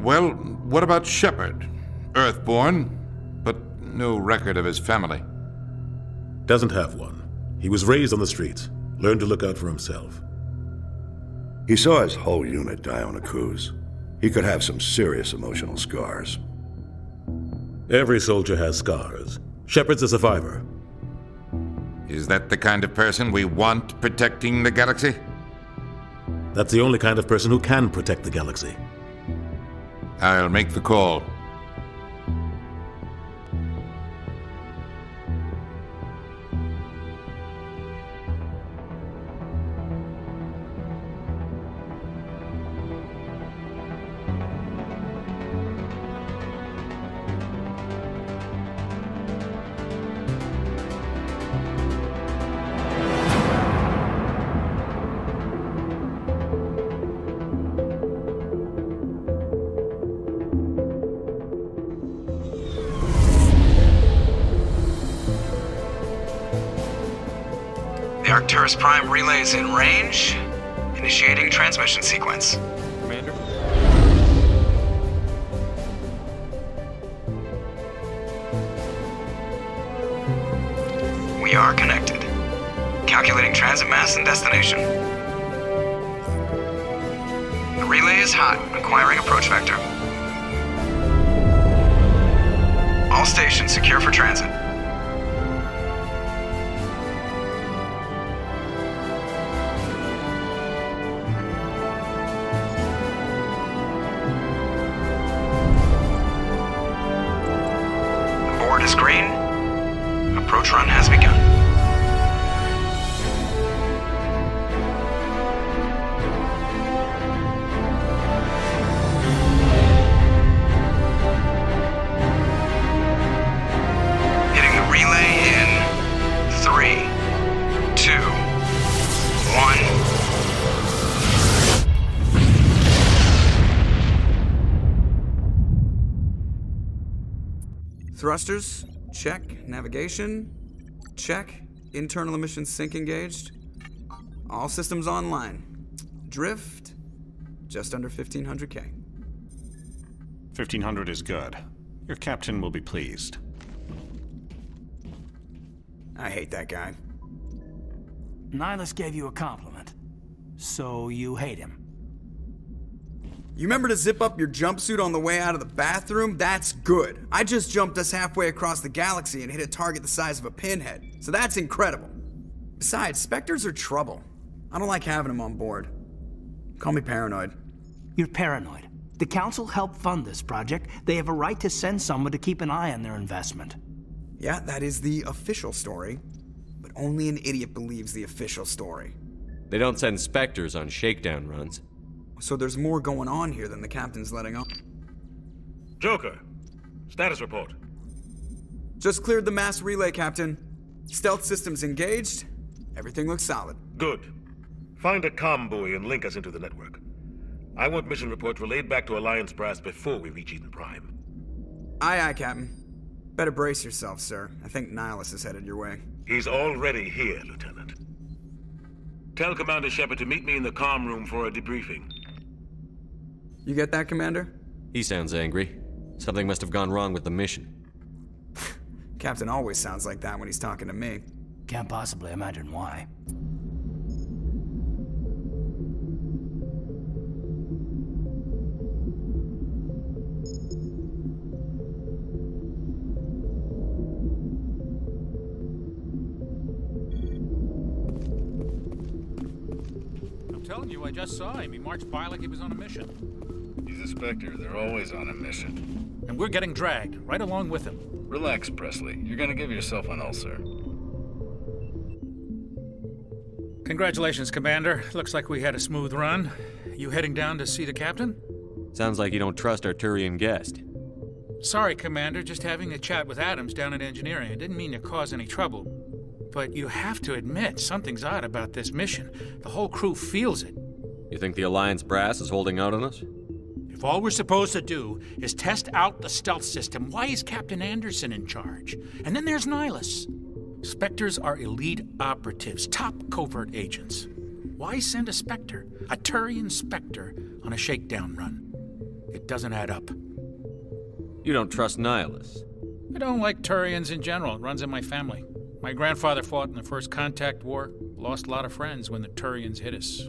Well, what about Shepard? Earthborn, but no record of his family. Doesn't have one. He was raised on the streets. Learned to look out for himself. He saw his whole unit die on a cruise. He could have some serious emotional scars. Every soldier has scars. Shepard's a survivor. Is that the kind of person we want protecting the galaxy? That's the only kind of person who can protect the galaxy. I'll make the call. Arcturus Prime relay is in range. Initiating transmission sequence. Commander? We are connected. Calculating transit mass and destination. The relay is hot, acquiring approach vector. All stations secure for transit. Is green. Approach run has begun. Hitting the relay in 3, 2, 1. Thrusters, check. Navigation, check. Internal emissions sync engaged. All systems online. Drift, just under 1500K. 1500 is good. Your captain will be pleased. I hate that guy. Nihilus gave you a compliment, so you hate him. You remember to zip up your jumpsuit on the way out of the bathroom? That's good. I just jumped us halfway across the galaxy and hit a target the size of a pinhead, so that's incredible. Besides, Spectres are trouble. I don't like having them on board. Call me paranoid. You're paranoid. The Council helped fund this project. They have a right to send someone to keep an eye on their investment. Yeah, that is the official story, but only an idiot believes the official story. They don't send Spectres on shakedown runs. So there's more going on here than the captain's letting on. Joker, status report. Just cleared the mass relay, Captain. Stealth systems engaged. Everything looks solid. Good. Find a comm buoy and link us into the network. I want mission reports relayed back to Alliance Brass before we reach Eden Prime. Aye, aye, Captain. Better brace yourself, sir. I think Nihilus is headed your way. He's already here, Lieutenant. Tell Commander Shepard to meet me in the comm room for a debriefing. You get that, Commander? He sounds angry. Something must have gone wrong with the mission. Captain always sounds like that when he's talking to me. Can't possibly imagine why. I'm telling you, I just saw him. He marched by like he was on a mission. He's a Spectre. They're always on a mission. And we're getting dragged, right along with him. Relax, Presley. You're gonna give yourself an ulcer. Congratulations, Commander. Looks like we had a smooth run. You heading down to see the captain? Sounds like you don't trust our Turian guest. Sorry, Commander. Just having a chat with Adams down at engineering. I didn't mean to cause any trouble. But you have to admit, something's odd about this mission. The whole crew feels it. You think the Alliance brass is holding out on us? If all we're supposed to do is test out the stealth system, why is Captain Anderson in charge? And then there's Nihilus. Spectres are elite operatives, top covert agents. Why send a Spectre, a Turian Spectre, on a shakedown run? It doesn't add up. You don't trust Nihilus? I don't like Turians in general. It runs in my family. My grandfather fought in the First Contact War, lost a lot of friends when the Turians hit us.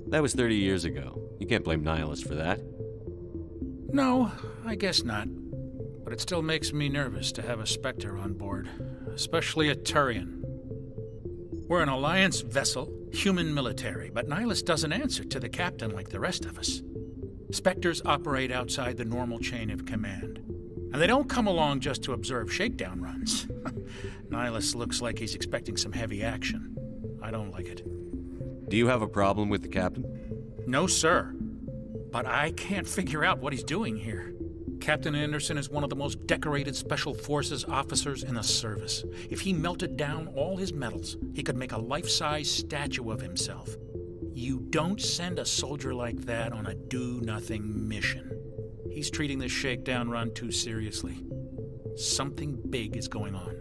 That was 30 years ago. You can't blame Nihilus for that. No, I guess not. But it still makes me nervous to have a Spectre on board, especially a Turian. We're an Alliance vessel, human military, but Nihilus doesn't answer to the captain like the rest of us. Spectres operate outside the normal chain of command. And they don't come along just to observe shakedown runs. Nihilus looks like he's expecting some heavy action. I don't like it. Do you have a problem with the captain? No, sir. But I can't figure out what he's doing here. Captain Anderson is one of the most decorated Special Forces officers in the service. If he melted down all his medals, he could make a life-size statue of himself. You don't send a soldier like that on a do-nothing mission. He's treating this shakedown run too seriously. Something big is going on.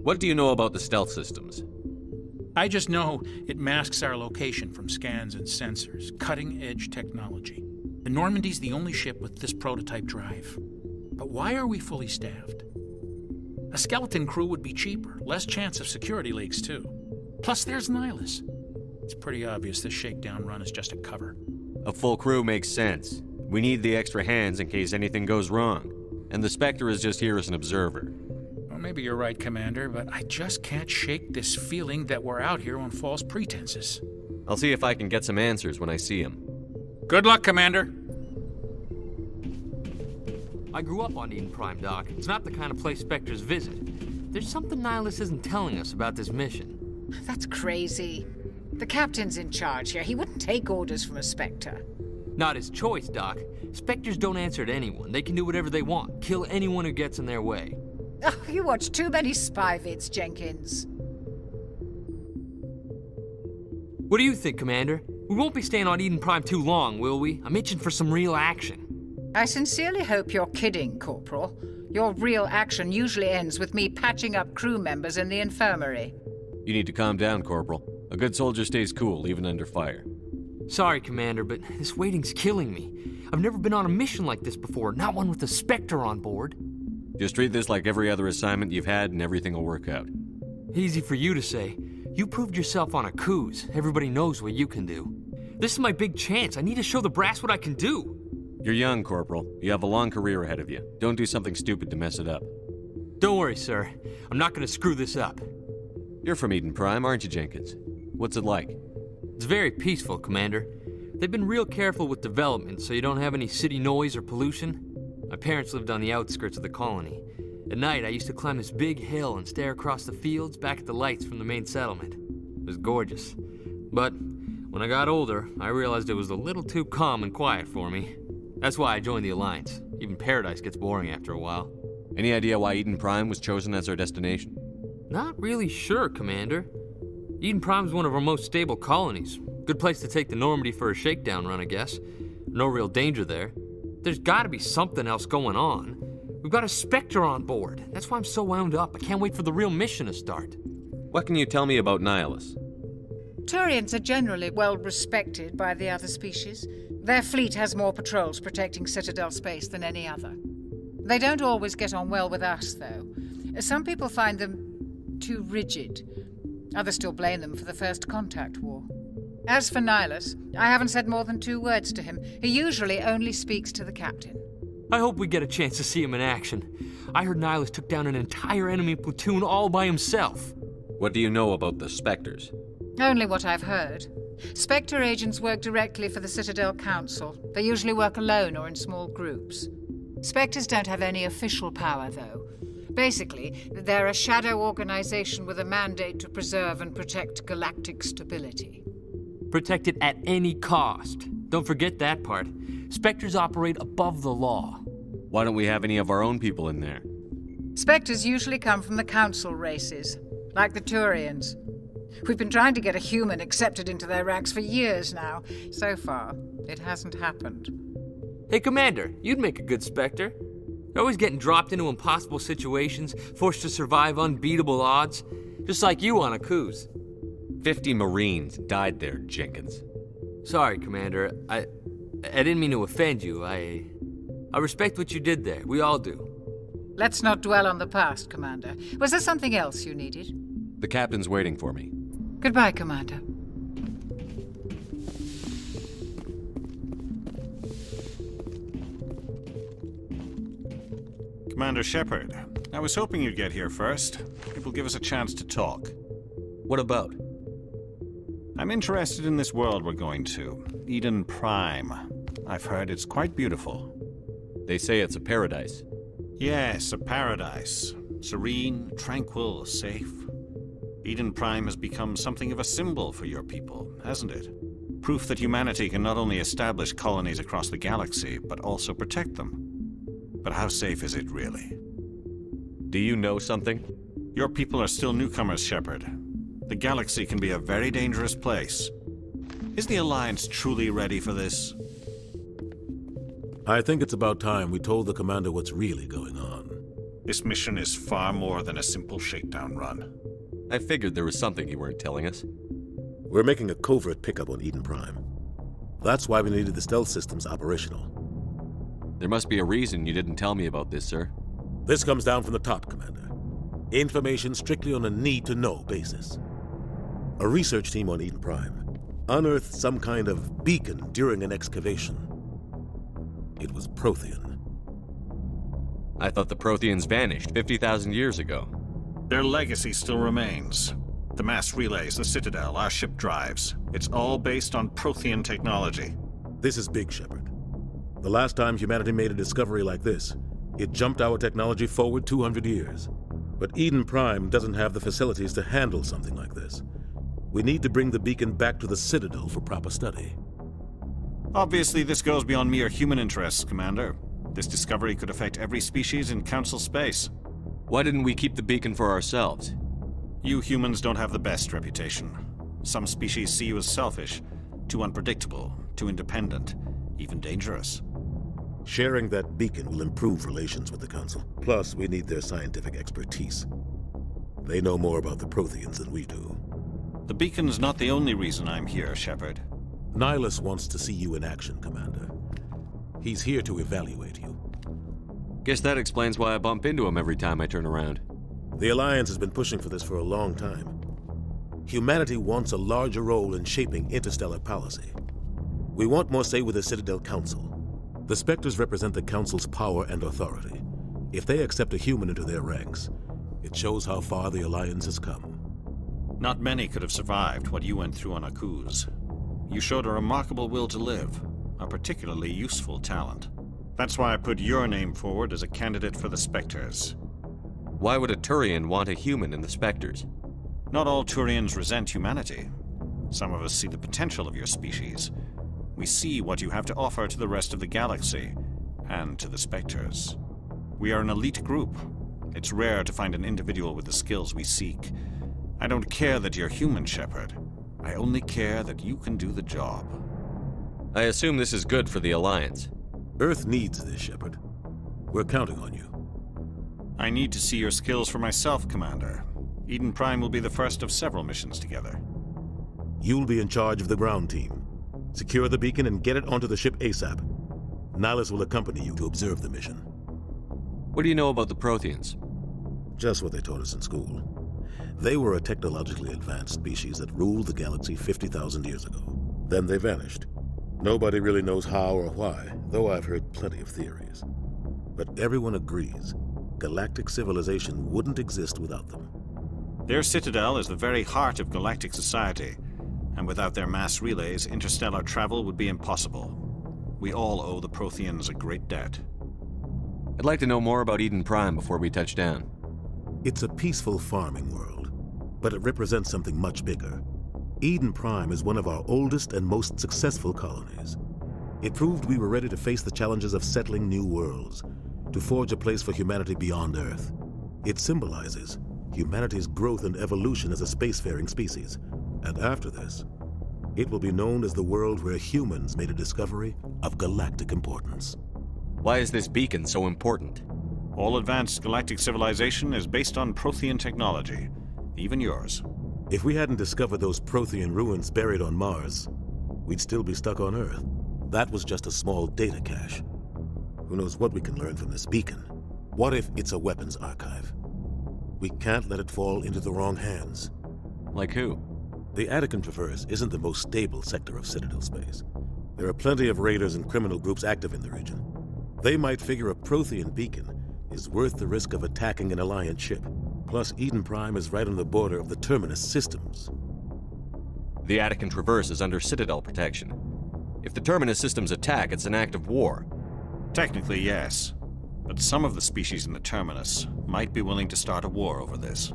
What do you know about the stealth systems? I just know it masks our location from scans and sensors. Cutting-edge technology. The Normandy's the only ship with this prototype drive. But why are we fully staffed? A skeleton crew would be cheaper, less chance of security leaks, too. Plus, there's Nihilus. It's pretty obvious this shakedown run is just a cover. A full crew makes sense. We need the extra hands in case anything goes wrong. And the Spectre is just here as an observer. Well, maybe you're right, Commander, but I just can't shake this feeling that we're out here on false pretenses. I'll see if I can get some answers when I see him. Good luck, Commander. I grew up on Eden Prime, Doc. It's not the kind of place Spectres visit. There's something Nihilus isn't telling us about this mission. That's crazy. The captain's in charge here. He wouldn't take orders from a Spectre. Not his choice, Doc. Spectres don't answer to anyone. They can do whatever they want. Kill anyone who gets in their way. Oh, you watch too many spy vids, Jenkins. What do you think, Commander? We won't be staying on Eden Prime too long, will we? I'm itching for some real action. I sincerely hope you're kidding, Corporal. Your real action usually ends with me patching up crew members in the infirmary. You need to calm down, Corporal. A good soldier stays cool, even under fire. Sorry, Commander, but this waiting's killing me. I've never been on a mission like this before, not one with a Spectre on board. Just treat this like every other assignment you've had and everything will work out. Easy for you to say. You proved yourself on a cruise. Everybody knows what you can do. This is my big chance. I need to show the brass what I can do. You're young, Corporal. You have a long career ahead of you. Don't do something stupid to mess it up. Don't worry, sir. I'm not going to screw this up. You're from Eden Prime, aren't you, Jenkins? What's it like? It's very peaceful, Commander. They've been real careful with development, so you don't have any city noise or pollution. My parents lived on the outskirts of the colony. At night, I used to climb this big hill and stare across the fields back at the lights from the main settlement. It was gorgeous. But when I got older, I realized it was a little too calm and quiet for me. That's why I joined the Alliance. Even Paradise gets boring after a while. Any idea why Eden Prime was chosen as our destination? Not really sure, Commander. Eden Prime's one of our most stable colonies. Good place to take the Normandy for a shakedown run, I guess. No real danger there. There's gotta be something else going on. We've got a Spectre on board. That's why I'm so wound up. I can't wait for the real mission to start. What can you tell me about Nihilus? Turians are generally well respected by the other species. Their fleet has more patrols protecting Citadel space than any other. They don't always get on well with us, though. Some people find them too rigid. Others still blame them for the First Contact War. As for Nihilus, I haven't said more than 2 words to him. He usually only speaks to the captain. I hope we get a chance to see him in action. I heard Nihilus took down an entire enemy platoon all by himself. What do you know about the Spectres? Only what I've heard. Spectre agents work directly for the Citadel Council. They usually work alone or in small groups. Spectres don't have any official power, though. Basically, they're a shadow organization with a mandate to preserve and protect galactic stability. Protect it at any cost. Don't forget that part. Spectres operate above the law. Why don't we have any of our own people in there? Spectres usually come from the Council races, like the Turians. We've been trying to get a human accepted into their ranks for years now. So far, it hasn't happened. Hey, Commander, you'd make a good Spectre. You're always getting dropped into impossible situations, forced to survive unbeatable odds, just like you on a cruise. 50 Marines died there, Jenkins. Sorry, Commander. I didn't mean to offend you. I respect what you did there. We all do. Let's not dwell on the past, Commander. Was there something else you needed? The captain's waiting for me. Goodbye, Commander. Commander Shepard, I was hoping you'd get here first. It will give us a chance to talk. What about? I'm interested in this world we're going to, Eden Prime. I've heard it's quite beautiful. They say it's a paradise. Yes, a paradise. Serene, tranquil, safe. Eden Prime has become something of a symbol for your people, hasn't it? Proof that humanity can not only establish colonies across the galaxy, but also protect them. But how safe is it, really? Do you know something? Your people are still newcomers, Shepard. The galaxy can be a very dangerous place. Is the Alliance truly ready for this? I think it's about time we told the commander what's really going on. This mission is far more than a simple shakedown run. I figured there was something you weren't telling us. We're making a covert pickup on Eden Prime. That's why we needed the stealth systems operational. There must be a reason you didn't tell me about this, sir. This comes down from the top, Commander. Information strictly on a need-to-know basis. A research team on Eden Prime unearthed some kind of beacon during an excavation. It was Prothean. I thought the Protheans vanished 50,000 years ago. Their legacy still remains. The mass relays, the Citadel, our ship drives. It's all based on Prothean technology. This is big, Shepard. The last time humanity made a discovery like this, it jumped our technology forward 200 years. But Eden Prime doesn't have the facilities to handle something like this. We need to bring the beacon back to the Citadel for proper study. Obviously, this goes beyond mere human interests, Commander. This discovery could affect every species in Council space. Why didn't we keep the beacon for ourselves? You humans don't have the best reputation. Some species see you as selfish, too unpredictable, too independent, even dangerous. Sharing that beacon will improve relations with the Council. Plus, we need their scientific expertise. They know more about the Protheans than we do. The beacon's not the only reason I'm here, Shepard. Nihilus wants to see you in action, Commander. He's here to evaluate you. Guess that explains why I bump into him every time I turn around. The Alliance has been pushing for this for a long time. Humanity wants a larger role in shaping interstellar policy. We want more say with the Citadel Council. The Spectres represent the Council's power and authority. If they accept a human into their ranks, it shows how far the Alliance has come. Not many could have survived what you went through on Akuz. You showed a remarkable will to live, a particularly useful talent. That's why I put your name forward as a candidate for the Spectres. Why would a Turian want a human in the Spectres? Not all Turians resent humanity. Some of us see the potential of your species. We see what you have to offer to the rest of the galaxy, and to the Spectres. We are an elite group. It's rare to find an individual with the skills we seek. I don't care that you're human, Shepard. I only care that you can do the job. I assume this is good for the Alliance. Earth needs this, Shepard. We're counting on you. I need to see your skills for myself, Commander. Eden Prime will be the first of several missions together. You'll be in charge of the ground team. Secure the beacon and get it onto the ship ASAP. Nihilus will accompany you to observe the mission. What do you know about the Protheans? Just what they taught us in school. They were a technologically advanced species that ruled the galaxy 50,000 years ago. Then they vanished. Nobody really knows how or why, though I've heard plenty of theories. But everyone agrees, galactic civilization wouldn't exist without them. Their citadel is the very heart of galactic society, and without their mass relays, interstellar travel would be impossible. We all owe the Protheans a great debt. I'd like to know more about Eden Prime before we touch down. It's a peaceful farming world, but it represents something much bigger. Eden Prime is one of our oldest and most successful colonies. It proved we were ready to face the challenges of settling new worlds, to forge a place for humanity beyond Earth. It symbolizes humanity's growth and evolution as a spacefaring species. And after this, it will be known as the world where humans made a discovery of galactic importance. Why is this beacon so important? All advanced galactic civilization is based on Prothean technology, even yours. If we hadn't discovered those Prothean ruins buried on Mars, we'd still be stuck on Earth. That was just a small data cache. Who knows what we can learn from this beacon? What if it's a weapons archive? We can't let it fall into the wrong hands. Like who? The Attican Traverse isn't the most stable sector of Citadel space. There are plenty of raiders and criminal groups active in the region. They might figure a Prothean beacon is worth the risk of attacking an Alliance ship. Plus, Eden Prime is right on the border of the Terminus systems. The Attican Traverse is under Citadel protection. If the Terminus systems attack, it's an act of war. Technically, yes. But some of the species in the Terminus might be willing to start a war over this.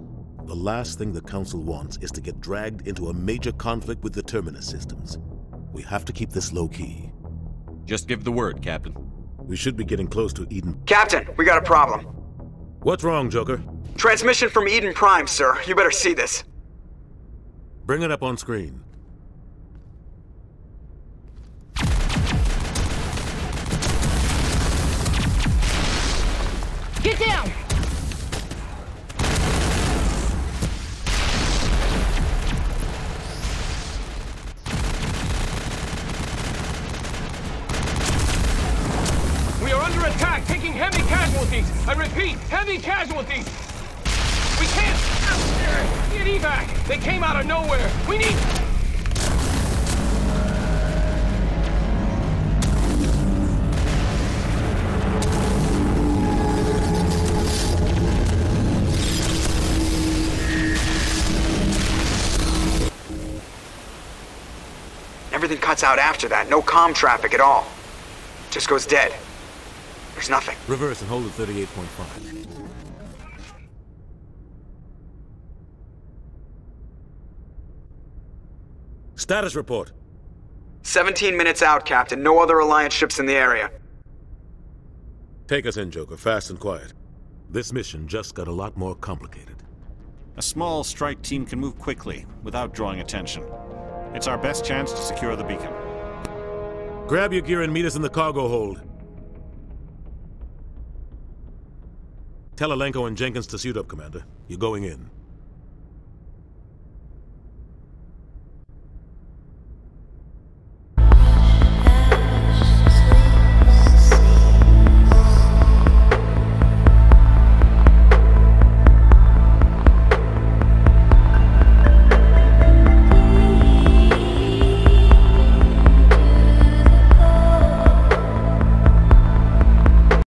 The last thing the Council wants is to get dragged into a major conflict with the Terminus systems. We have to keep this low-key. Just give the word, Captain. We should be getting close to Eden. Captain, we got a problem. What's wrong, Joker? Transmission from Eden Prime, sir. You better see this. Bring it up on screen. Get down! We are under attack, taking heavy casualties. I repeat, heavy casualties. We can't get evac. They came out of nowhere. We need... Everything cuts out after that. No comm traffic at all. Just goes dead. There's nothing. Reverse and hold at 38.5. Status report. 17 minutes out, Captain. No other Alliance ships in the area. Take us in, Joker. Fast and quiet. This mission just got a lot more complicated. A small strike team can move quickly, without drawing attention. It's our best chance to secure the beacon. Grab your gear and meet us in the cargo hold. Tell Alenko and Jenkins to suit up, Commander. You're going in.